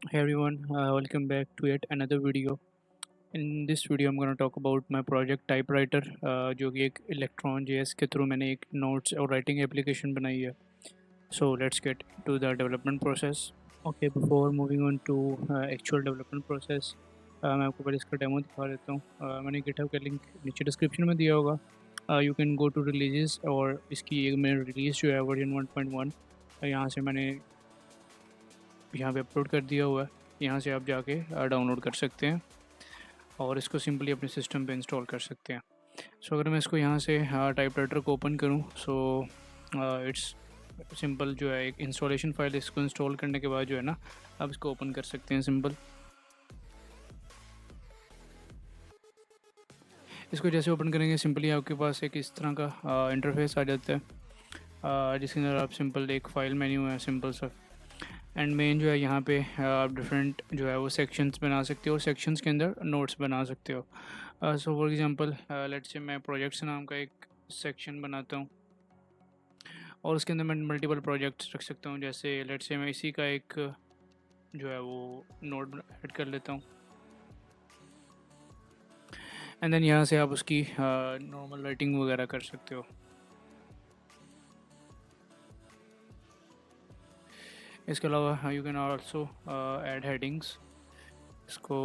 Hey everyone, welcome back to yet another video. In this video, I'm going to talk about my project typewriter, जो कि एक Electron JS के through मैंने एक notes और writing application बनाई है. So let's get to the development process. Okay, before moving on to actual development process, मैं आपको पहले इसका डेमो दिखा देता हूँ. मैंने GitHub का लिंक नीचे डिस्क्रिप्शन में दिया होगा. You can go to releases और इसकी एक मैंने रिलीज जो है वर्जन 1.1 यहाँ से मैंने यहाँ पे अपलोड कर दिया हुआ है. यहाँ से आप जाके डाउनलोड कर सकते हैं और इसको सिंपली अपने सिस्टम पे इंस्टॉल कर सकते हैं. सो अगर मैं इसको यहाँ से टाइपराइटर को ओपन करूँ सो इट्स सिंपल जो है एक इंस्टॉलेशन फाइल. इसको इंस्टॉल करने के बाद जो है ना आप इसको ओपन कर सकते हैं सिंपल. इसको जैसे ओपन करेंगे सिंपली आपके पास एक इस तरह का इंटरफेस आ जाता है जिसके अंदर आप सिंपल एक फ़ाइल मेन्यू है सिंपल सा. एंड मेन जो है यहाँ पे आप डिफरेंट जो है वो सेक्शंस बना सकते हो और सेक्शंस के अंदर नोट्स बना सकते हो. So for example let's say मैं प्रोजेक्ट्स नाम का एक सेक्शन बनाता हूँ और उसके अंदर मैं मल्टीपल प्रोजेक्ट्स रख सकता हूँ. जैसे लेट्स से मैं इसी का एक जो है वो नोट ऐड कर लेता हूँ एंड देन यहाँ से आप उसकी नॉर्मल राइटिंग वगैरह कर सकते हो. इसके अलावा you can also add headings. इसको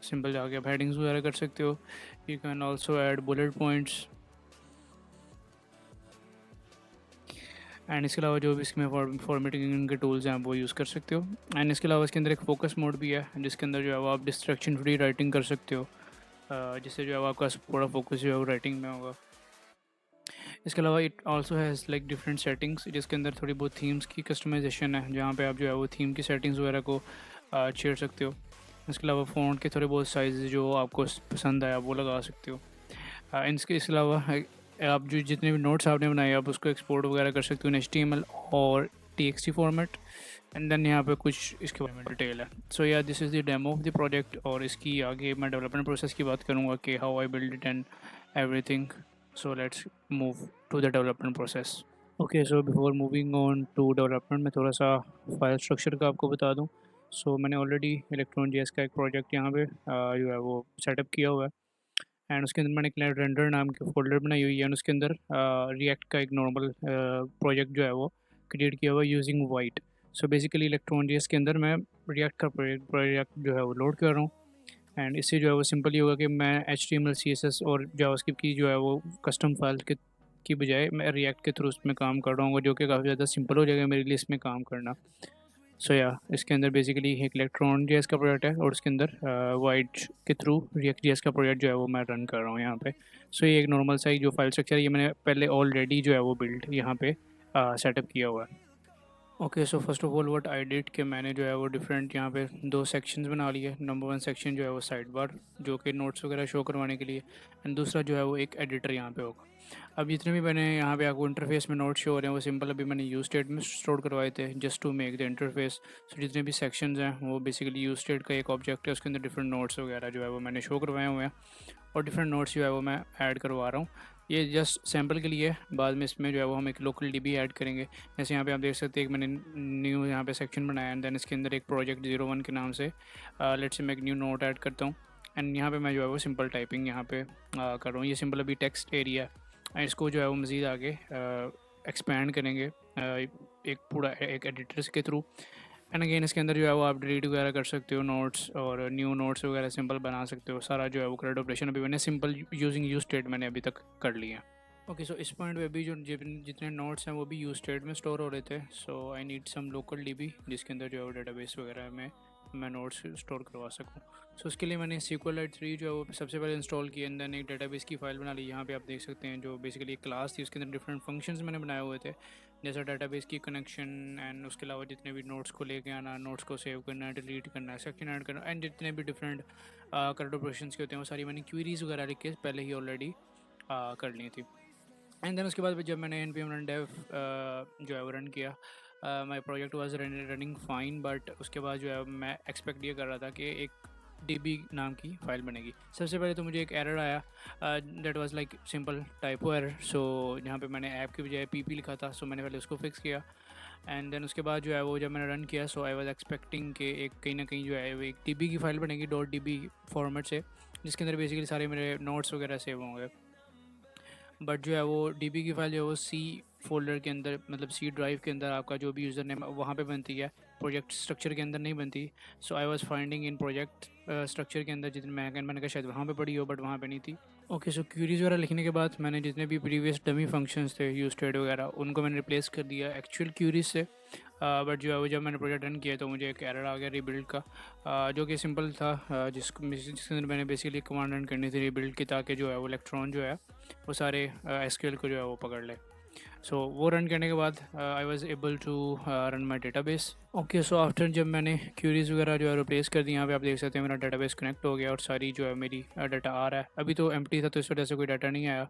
सिंपल जाके आप हेडिंग्स वगैरह कर सकते हो. You can also add bullet points and इसके अलावा जो भी इसमें फॉर्मेटिंग के टूल्स हैं आप वो यूज़ कर सकते हो. एंड इसके अलावा इसके अंदर एक फोकस मोड भी है जिसके अंदर जो है वो आप डिस्ट्रैक्शन फ्री राइटिंग कर सकते हो जिससे जो है वो आपका पूरा फोकस जो है वो राइटिंग में होगा. इसके अलावा it also has like different settings जिसके अंदर थोड़ी बहुत थीम्स की कस्टमाइजेशन है जहाँ पे आप जो है वो थीम की सेटिंग्स वगैरह को छेड़ सकते हो. इसके अलावा फ़ॉन्ट के थोड़े बहुत साइज़ जो आपको पसंद आया वो लगा सकते हो. इसके अलावा आप जो जितने भी नोट्स आपने बनाए आप उसको एक्सपोर्ट वगैरह कर सकते हो इन HTML और TXT फॉर्मेट. एंड देन यहाँ पे कुछ इसके बारे में डिटेल है. सो या this is the demo of the project और इसकी आगे मैं डेवलपमेंट प्रोसेस की बात करूँगा कि how I build it and everything. So let's move to the development process. Okay, so before moving on to development मैं थोड़ा सा फाइल स्ट्रक्चर का आपको बता दूँ. सो मैंने ऑलरेडी इलेक्ट्रॉन जेएस का एक प्रोजेक्ट यहाँ पे जो है वो सेटअप किया हुआ है एंड उसके अंदर मैंने एक रेंडर नाम की फ़ोल्डर बनाई हुई है एंड उसके अंदर रिएक्ट का एक नॉर्मल प्रोजेक्ट जो है वो क्रिएट किया हुआ है using white. So basically electron JS के अंदर मैं रिएक्ट का प्रोजेक्ट जो है वो लोड कर रहा हूँ एंड इससे जो है वो सिंपल ये होगा कि मैं HTML CSS और जावास्क्रिप्ट की जो है वो कस्टम फाइल की बजाय मैं रिएक्ट के थ्रू उसमें काम कर रहा हूँ जो कि काफ़ी ज़्यादा सिंपल हो जाएगा मेरे लिए इसमें काम करना. सो या इसके अंदर बेसिकली एक इलेक्ट्रॉन जेएस का प्रोजेक्ट है और उसके अंदर वाइट के थ्रू रिएक्ट जेएस का प्रोजेक्ट जो है वो मैं रन कर रहा हूँ यहाँ पे. सो ये एक नॉर्मल सा जो फाइल स्ट्रक्चर है ये मैंने पहले ऑलरेडी जो है वो बिल्ड यहाँ पे सेटअप किया हुआ है. Okay, so first of all what I did कि मैंने जो है वो डिफरेंट यहाँ पे दो सेक्शंस बना लिए. नंबर 1 सेक्शन जो है वो साइड बार जो कि नोट्स वगैरह शो करवाने के लिए एंड दूसरा जो है वो एक एडिटर यहाँ पे होगा. अब जितने भी मैंने यहाँ पे आपको इंटरफेस में नोट्स शो हो रहे हैं वो सिंपल अभी मैंने यूज स्टेट में स्टोर करवाए थे just to make the interface. So जितने भी सेक्शंस हैं वो बेसिकली यूज स्टेट का एक ऑब्जेक्ट है उसके अंदर डिफरेंट नोट्स वगैरह जो है वो मैंने शो करवाए हुए हैं और डिफरेंट नोट्स जो है वो मैं ऐड करवा रहा हूँ. ये जस्ट सैम्पल के लिए बाद में इसमें जो है वो हम एक लोकल DB ऐड करेंगे. जैसे यहाँ पे आप देख सकते हैं एक मैंने न्यू यहाँ पे सेक्शन बनाया एंड देन इसके अंदर एक प्रोजेक्ट 01 के नाम से लेट्स से मैं एक न्यू नोट ऐड करता हूँ एंड यहाँ पे मैं जो है वो सिंपल टाइपिंग यहाँ पे कर रहा हूँ. ये सिंपल अभी टेक्स्ट एरिया है इसको जो है वो मज़ीद आगे एक्सपेंड करेंगे एक पूरा एक एडिटर्स के थ्रू. एंड अगेन इसके अंदर जो है वो आप डिलीट वगैरह कर सकते हो नोट्स और न्यू नोट्स वगैरह सिंपल बना सकते हो. सारा जो है वो करेक्ट ऑपरेशन अभी मैंने सिंपल यूजिंग यूज स्टेट मैंने अभी तक कर लिया है. ओके, सो इस पॉइंट पे भी जो जितने नोट्स हैं वो भी यूज स्टेट में स्टोर हो रहे थे. So I need some local DB जिसके अंदर जो है वो डेटाबेस वगैरह में मैं नोट्स स्टोर करवा सकूँ. सो उसके लिए मैंने SQLite 3 जो है वो सबसे पहले इंस्टॉल की एंड देन एक डेटाबेस की फ़ाइल बना ली. यहाँ पे आप देख सकते हैं जो बेसिकली एक क्लास थी उसके अंदर डिफरेंट फंक्शंस मैंने बनाए हुए थे जैसा डेटाबेस की कनेक्शन एंड उसके अलावा जितने भी नोट्स को लेके आना, नोट्स को सेव करना, डिलीट करना, सेक्शन ऐड करना एंड जितने भी डिफरेंट करेक्ट ऑपरेशंस के होते हैं वो सारी मैंने क्वेरीज वगैरह लिख के पहले ही ऑलरेडी कर ली थी. एंड देन उसके बाद जब मैंने npm run dev जो है वो रन किया my project was running fine. But उसके बाद जो है मैं एक्सपेक्ट ये कर रहा था कि एक DB नाम की फ़ाइल बनेगी. सबसे पहले तो मुझे एक एरर आया that was like simple typo error. So यहाँ पे मैंने ऐप की बजाय PP लिखा था. सो मैंने पहले उसको फिक्स किया एंड देन उसके बाद जो है वो जब मैंने रन किया, सो आई वाज एक्सपेक्टिंग कि एक कहीं ना कहीं जो है वो एक DB की फ़ाइल बनेगी, .db फॉर्मेट से, जिसके अंदर बेसिकली सारे मेरे नोट्स वगैरह सेव होंगे। बट जो है वो DB की फ़ाइल जो है वो C फ़ोल्डर के अंदर, मतलब C ड्राइव के अंदर आपका जो भी यूज़र नेम वहाँ पे बनती है, प्रोजेक्ट स्ट्रक्चर के अंदर नहीं बनती। So I was finding in project structure के अंदर जितने मैंने कहा शायद वहाँ पे पड़ी हो, बट वहाँ पे नहीं थी। ओके, सो क्यूरीज वगैरह लिखने के बाद मैंने जितने भी प्रीवियस डमी फंक्शंस थे यूज ट्रेड वगैरह, उनको मैंने रिप्लेस कर दिया एक्चुअल क्यूरीज से। बट जो है वो जब मैंने प्रोजेक्ट रन किया तो मुझे एक एरर आ गया रीबिल्ड का, जो कि सिंपल था, जिसके अंदर मैंने बेसिकली कमांड रन करनी थी रीबिल्ड की, ताकि जो है वो इलेक्ट्रॉन जो है वो सारे SQL को जो है वो पकड़ ले। सो वो रन करने के बाद I was able to run my database. Okay, so after जब मैंने क्यूरीज वगैरह जो है रिप्लेस कर दी, यहाँ पे आप देख सकते हैं मेरा डेटाबेस कनेक्ट हो गया और सारी जो है मेरी डाटा आ रहा है। अभी तो एम्प्टी था तो इस वजह से कोई डाटा नहीं आया।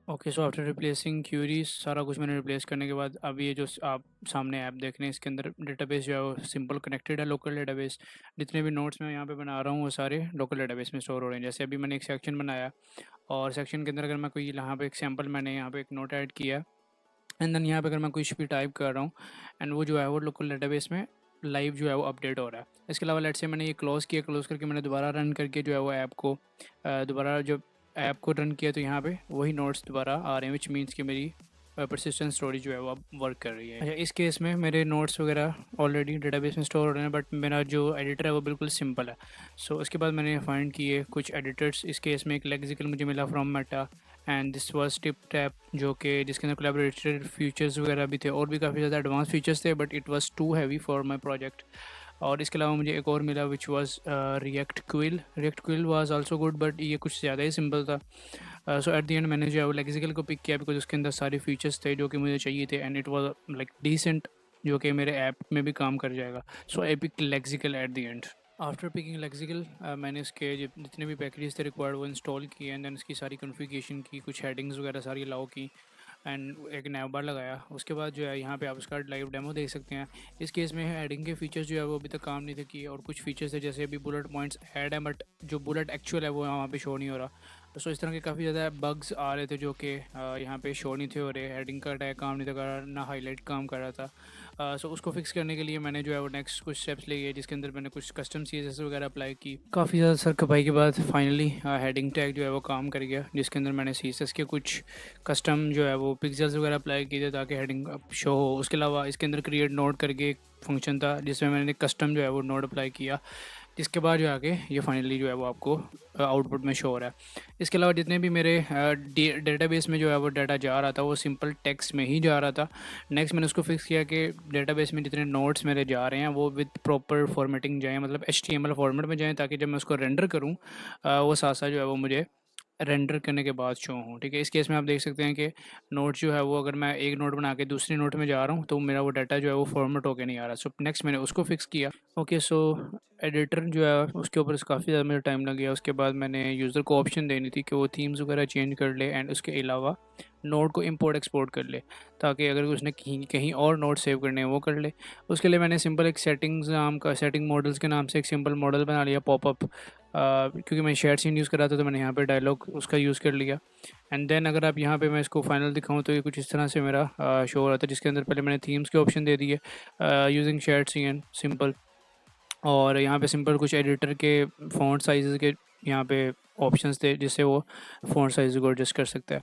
Okay, so after replacing queries सारा कुछ मैंने रिप्लेस करने के बाद अब ये जो आप सामने ऐप देख रहे हैं, इसके अंदर डेटाबेस जो है वो सिंपल कनेक्टेड है, लोकल डेटाबेस। जितने भी नोट्स मैं यहाँ पे बना रहा हूँ वो सारे लोकल डेटाबेस में स्टोर हो रहे हैं। जैसे अभी मैंने एक सेक्शन बनाया और सेक्शन के अंदर अगर मैं कोई यहाँ पे एक सैम्पल, मैंने यहाँ पे एक नोट ऐड किया एंड देन यहाँ पे अगर मैं कुछ भी टाइप कर रहा हूँ एंड वो जो है वो लोकल डेटाबेस में लाइव जो है वो अपडेट हो रहा है। इसके अलावा लेट्स से मैंने ये क्लोज़ किया, क्लोज़ करके मैंने दोबारा रन करके जो है वो ऐप को दोबारा जब ऐप को रन किया तो यहाँ पे वही नोट्स दोबारा आ रहे हैं, विच मीन्स कि मेरी परसिस्टेंट स्टोरेज जो है वो अब वर्क कर रही है। अच्छा, इस केस में मेरे नोट्स वगैरह ऑलरेडी डेटाबेस में स्टोर हो रहे हैं, बट मेरा जो एडिटर है वो बिल्कुल सिंपल है। सो उसके बाद मैंने फाइंड किए कुछ एडिटर्स। इस केस में एक लेक्सिकल मुझे मिला from Meta and this was tip tap, जो कि जिसके अंदर कोलैबोरेटेड फीचर्स वगैरह भी थे और भी काफ़ी ज़्यादा एडवांस फीचर्स थे, but it was too heavy for my project. और इसके अलावा मुझे एक और मिला which was React Quill was also good, but ये कुछ ज़्यादा ही सिंपल था। सो एट द एंड मैंने जो है वो लेक्सिकल को पिक किया बिकॉज उसके अंदर सारे फीचर्स थे जो कि मुझे चाहिए थे and it was like decent, जो कि मेरे ऐप में भी काम कर जाएगा। So I pick lexical at the end. After picking lexical मैंने इसके जितने भी पैकेजेस थे रिक्वायर्ड वो इंस्टॉल किए एंड देन इसकी सारी कॉन्फ़िगरेशन की, कुछ हेडिंग्स वगैरह सारी अलाउ की एंड एक नैव बार लगाया। उसके बाद जो है यहाँ पे आप उसका लाइव डेमो देख सकते हैं। इस केस में हेडिंग के फीचर्स जो है वो अभी तक काम नहीं थे किए और कुछ फीचर्स थे जैसे अभी बुलेट पॉइंट्स ऐड है बट जो बुलेट एक्चुअल है वो वहाँ पे शो नहीं हो रहा। सो इस तरह के काफ़ी ज़्यादा बग्स आ रहे थे जो कि यहाँ पे शो नहीं थे हो रहे, हेडिंग का टैग काम नहीं था कर रहा, ना हाईलाइट काम कर रहा था। सो उसको फिक्स करने के लिए मैंने जो है वो नेक्स्ट कुछ स्टेप्स लिए, जिसके अंदर मैंने कुछ कस्टम CSS वगैरह अप्लाई की। काफ़ी ज़्यादा सर खपाई के बाद फाइनली हेडिंग टैग जो है वो काम कर गया, जिसके अंदर मैंने CSS के कुछ कस्टम जो है वो पिक्सेल्स वगैरह अप्लाई किए थे ताकि हेडिंग शो हो। उसके अलावा इसके अंदर क्रिएट नोड करके एक फंक्शन था जिसमें मैंने कस्टम जो है वो नोड अप्लाई किया, जिसके बाद जो आगे ये फाइनली जो है वो आपको आउटपुट में शो हो रहा है। इसके अलावा जितने भी मेरे डेटाबेस में जो है वो डाटा जा रहा था वो सिंपल टेक्स्ट में ही जा रहा था। नेक्स्ट मैंने उसको फिक्स किया कि डेटाबेस में जितने नोट्स मेरे जा रहे हैं वो विद प्रॉपर फॉर्मेटिंग जाएँ, मतलब HTML फॉर्मेट में जाएँ, ताकि जब मैं उसको रेंडर करूँ वो साथ साथ जो है वो मुझे रेंडर करने के बाद शो हों। ठीक है, इस केस में आप देख सकते हैं कि नोट जो है वो अगर मैं एक नोट बना के दूसरी नोट में जा रहा हूँ तो मेरा वो डाटा जो है वो फॉर्मेट होके नहीं आ रहा। सो नेक्स्ट मैंने उसको फिक्स किया। ओके, सो एडिटर जो है उसके ऊपर काफ़ी ज़्यादा मेरा टाइम लग गया। उसके बाद मैंने यूज़र को ऑप्शन देनी थी कि वो थीम्स वगैरह चेंज कर ले एंड उसके अलावा नोट को इंपोर्ट एक्सपोर्ट कर ले, ताकि अगर उसने कहीं कहीं और नोट सेव करने हैं वो कर ले। उसके लिए मैंने सिंपल एक सेटिंग मॉडल्स के नाम से एक सिंपल मॉडल बना लिया पॉपअप, क्योंकि मैं शेयर सीन यूज़ कर रहा था तो मैंने यहाँ पे डायलॉग उसका यूज़ कर लिया। एंड देन अगर आप यहाँ पे मैं इसको फाइनल दिखाऊँ तो ये कुछ इस तरह से मेरा शो हो रहा था, जिसके अंदर पहले मैंने थीम्स के ऑप्शन दे दिए यूजिंग शेयर सीन सिंपल, और यहाँ पे सिंपल कुछ एडिटर के फ़ॉन्ट साइज़ के यहाँ पे ऑप्शंस थे जिससे वो फ़ॉन्ट साइज़ को एडजस्ट कर सकता है।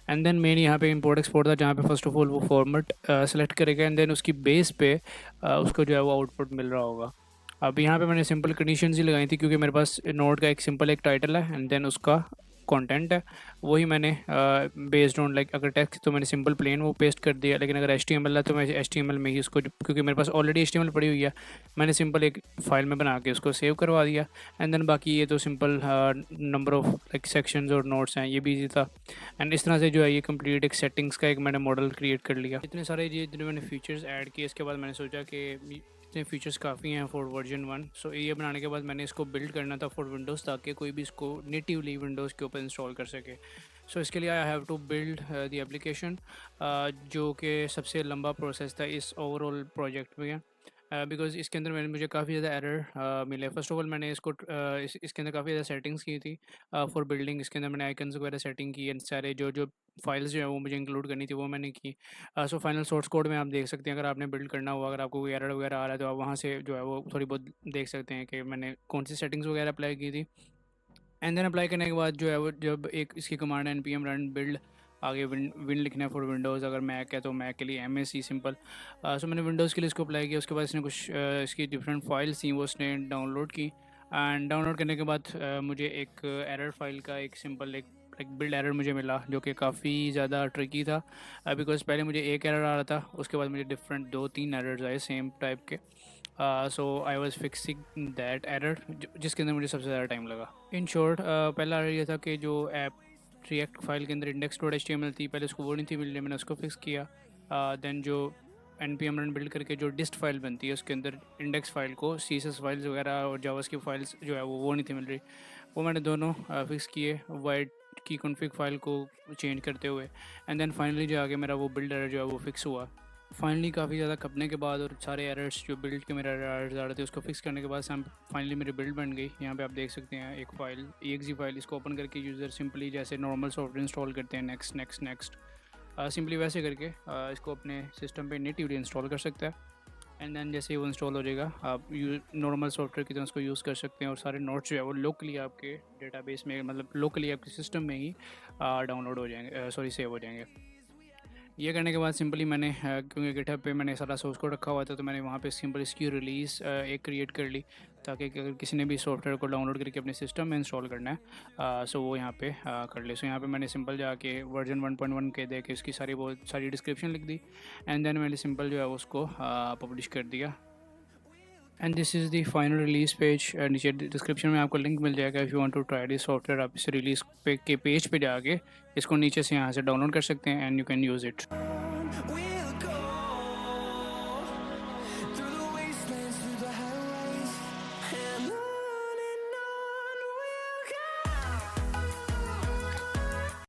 एंड देन मेन यहाँ पे इंपोर्ट एक्सपोर्ट था, जहाँ पे फर्स्ट ऑफ ऑल वो फॉर्मेट सेलेक्ट करेगा एंड देन उसकी बेस पे उसको जो है वो आउटपुट मिल रहा होगा। अब यहाँ पे मैंने सिंपल कंडीशंस ही लगाई थी क्योंकि मेरे पास नोट का एक सिंपल एक टाइटल है एंड देन उसका कंटेंट है, वही मैंने बेस्ड ऑन लाइक अगर टेक्स्ट तो मैंने सिंपल प्लेन वो पेस्ट कर दिया, लेकिन अगर HTML है तो मैं HTML में ही उसको, क्योंकि मेरे पास ऑलरेडी HTML पड़ी हुई है, मैंने सिंपल एक फ़ाइल में बना के उसको सेव करवा दिया। एंड देन बाकी ये तो simple number of like sections और नोट्स हैं, ये भी ईजी था। एंड इस तरह से जो है ये कंप्लीट एक सेटिंग्स का एक मैंने मॉडल क्रिएट कर लिया। इतने सारे ये जितने मैंने फीचर्स ऐड किए, इसके बाद मैंने सोचा कि इतने फीचर्स काफ़ी हैं फॉर वर्जन 1। सो ये बनाने के बाद मैंने इसको बिल्ड करना था फॉर विंडोज़, ताकि कोई भी इसको नेटिवली विंडोज़ के ऊपर इंस्टॉल कर सके। सो इसके लिए I have to build the application, जो कि सबसे लंबा प्रोसेस था इस ओवरऑल प्रोजेक्ट में। बिकॉज़ इसके अंदर मुझे काफ़ी ज़्यादा एरर मिले। फ़र्स्ट ऑफ ऑल मैंने इसके अंदर काफ़ी ज़्यादा सेटिंग्स की थी फॉर बिल्डिंग। इसके अंदर मैंने आइकन्स वगैरह सेटिंग की एंड सारे जो फाइल्स जो है वो मुझे इंक्लूड करनी थी वो मैंने की। सो फाइनल सोर्स कोड में आप देख सकते हैं, अगर आपने बिल्ड करना हुआ, अगर आपको कोई एरर वगैरह आ रहा है तो आप वहाँ से जो है वो थोड़ी बहुत देख सकते हैं कि मैंने कौन सी सेटिंग्स वगैरह अप्लाई की थी। एंड देन अप्लाई करने के बाद जो है वो जब एक इसकी कमांड है npm रन बिल्ड, आगे विन लिखना है फॉर विंडोज़, अगर मैक है तो मैक के लिए MAC सिंपल। सो मैंने विंडोज़ के लिए इसको अप्लाई किया। उसके बाद इसने कुछ इसकी डिफरेंट फाइल्स थी वो इसने डाउनलोड की। एंड डाउनलोड करने के बाद मुझे एक एरर फाइल का एक सिंपल एक बिल्ड एरर मुझे मिला, जो कि काफ़ी ज़्यादा ट्रिकी था बिकॉज़ पहले मुझे एक एरर आ रहा था, उसके बाद मुझे डिफरेंट 2-3 एरर्स आए सेम टाइप के। So I was fixing that error, जिसके अंदर मुझे सबसे ज़्यादा टाइम लगा। इन शॉर्ट पहला एरर ये था कि जो ऐप रिएक्ट फाइल के अंदर इंडेक्स डॉट HTML थी, पहले उसको वो नहीं थी मिल रही, मैंने उसको फिक्स किया। देन जो npm रन बिल्ड करके जो डिस्ट फाइल बनती है उसके अंदर इंडेक्स फाइल को CSS फाइल्स वगैरह और जावास्क्रिप्ट फाइल्स जो है वो नहीं थी मिल रही, वो मैंने दोनों फिक्स किए वाइट की कॉन्फ़िग फाइल को चेंज करते हुए। एंड देन फाइनली जो आगे मेरा वो बिल्ड एरर जो है वो फिक्स हुआ। फाइनली काफ़ी ज़्यादा खपने के बाद और सारे एरर्स जो बिल्ड के मेरे एरर्स आ रहे थे उसको फिक्स करने के बाद फाइनली मेरी बिल्ड बन गई। यहाँ पे आप देख सकते हैं एक फ़ाइल exe फाइल, इसको ओपन करके यूज़र सिंपली जैसे नॉर्मल सॉफ्टवेयर इंस्टॉल करते हैं नेक्स्ट नेक्स्ट नेक्स्ट सिंपली वैसे करके इसको अपने सिस्टम पे नेटिवली इंस्टॉल कर सकता है। एंड देन जैसे ही वो इंस्टॉल हो जाएगा आप नॉर्मल सॉफ्टवेयर की तरह उसको यूज़ कर सकते हैं और सारे नोट्स जो है वो लोकली आपके डेटाबेस में, मतलब लोकली आपके सिस्टम में ही डाउनलोड हो जाएंगे, सॉरी सेव हो जाएंगे। ये करने के बाद सिंपली मैंने क्योंकि गिटहब पे मैंने सारा सोर्स कोड रखा हुआ था तो मैंने वहाँ पे सिंपल इसकी रिलीज़ एक क्रिएट कर ली, ताकि अगर किसी ने भी सॉफ्टवेयर को डाउनलोड करके अपने सिस्टम में इंस्टॉल करना है सो वो यहाँ पे कर ले। सो यहाँ पे मैंने सिंपल जाके वर्जन 1.1 के दे के उसकी बहुत सारी डिस्क्रिप्शन लिख दी। एंड देन मैंने सिंपल जो है उसको पब्लिश कर दिया। And this is the final release page. नीचे डिस्क्रिप्शन में आपको लिंक मिल जाएगा, if you want to try this software आप इस रिलीज़ के पेज पे जाके इसको नीचे से यहाँ से डाउनलोड कर सकते हैं and you can use it.